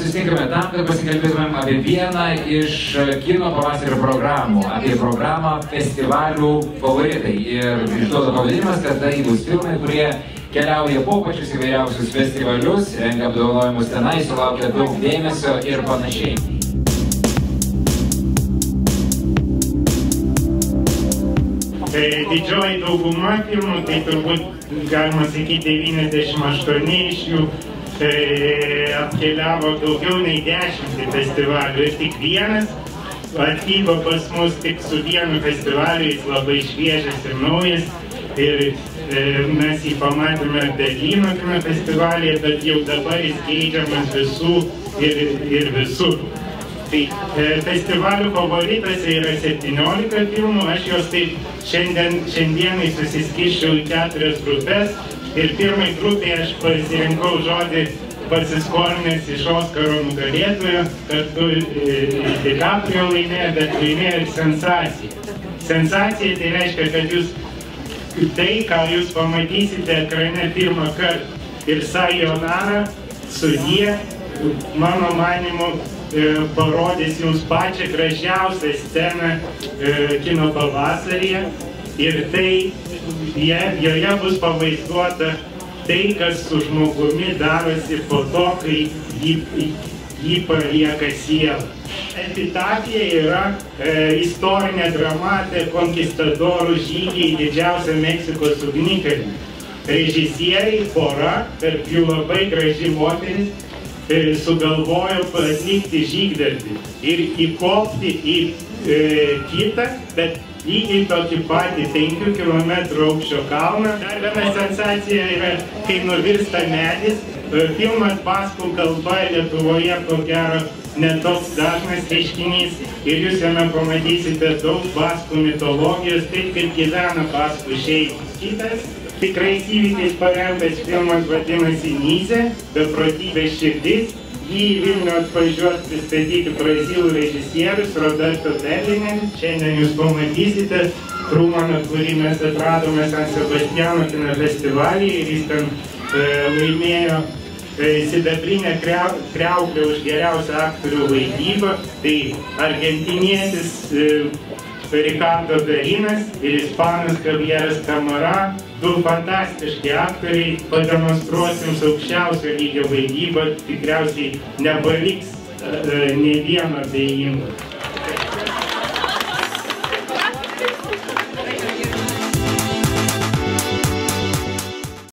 susitinkame tam, kad pasikalbėtumėm apie vieną iš kino pavasario programų, apie programą festivalių favoritai. Ir išduoda pavadinimas, kad tai bus filmai, kurie keliauja po pačius įvairiausius festivalius, rengia apdovanojimus tenai, sulaukia daug dėmesio ir panašiai. Didžioji dauguma filmų, tai turbūt galima sakyti 98 iš jų apkeliavo daugiau nei 10 festivalių ir tik vienas atvyko pas mus tik su vienu festivaliu, jis labai šviežias ir naujas ir mes jį pamatėme Berlyno kino festivalyje, bet jau dabar jis geidžiamas visų ir visur. Tai festivalių favorituose yra 17 filmų, aš juos taip šiandienai susiskirščiau į 4 grupės ir pirmai grupėje aš pasirinkau žodį pasiskolinęs iš Oskaro nugalėtojo, kartu DiCaprio laimėjo, bet laimėjo ir sensacija. Sensacija tai reiškia, kad jūs tai, ką jūs pamatysite ekrane pirmą kartą ir sayonara, sudie, mano manimu, parodys jums pačią gražiausią sceną kino pavasaryje ir tai, joje bus pavaizduota tai, kas su žmogumi darosi po to, kai jį palieka siela. Epitafija yra istorinė drama apie konkistadorų žygį į didžiausią Meksikos ugnikalnį. Režisieriai, pora, tarp jų labai graži moteris, sugalvojo atlikti žygdarbį ir įkopti į kitą, bet lygiai tokį patį 5 km aukščio kalną. Dar viena sensacija yra, kai nuvirsta medis. Filmas baskų kalba Lietuvoje ko gero netoks dažnas reiškinys ir jūs jame pamatysite daug baskų mitologijos, taip kaip gyvena baskų šeimos. Kitas tikrais įvykiais paremtas filmas vadinasi Nizė, beprotybės širdis. Jį į Vilnių atvažiuos pristatyti brazilų režisierius Roberto Bellini. Šiandien jūs pamatysite Trumaną, kurį mes atradome San Sebastiano kino festivalyje ir jis ten laimėjo sidabrinę kriauklę už geriausią aktorių vaidybą. Tai argentinietis Ricardo Darinas ir ispanas Javieras Camara. Du fantastiški aktoriai, pademonstruos jums aukščiausio lygio vaidybą, tikriausiai nepaliks nė vieno abejingo.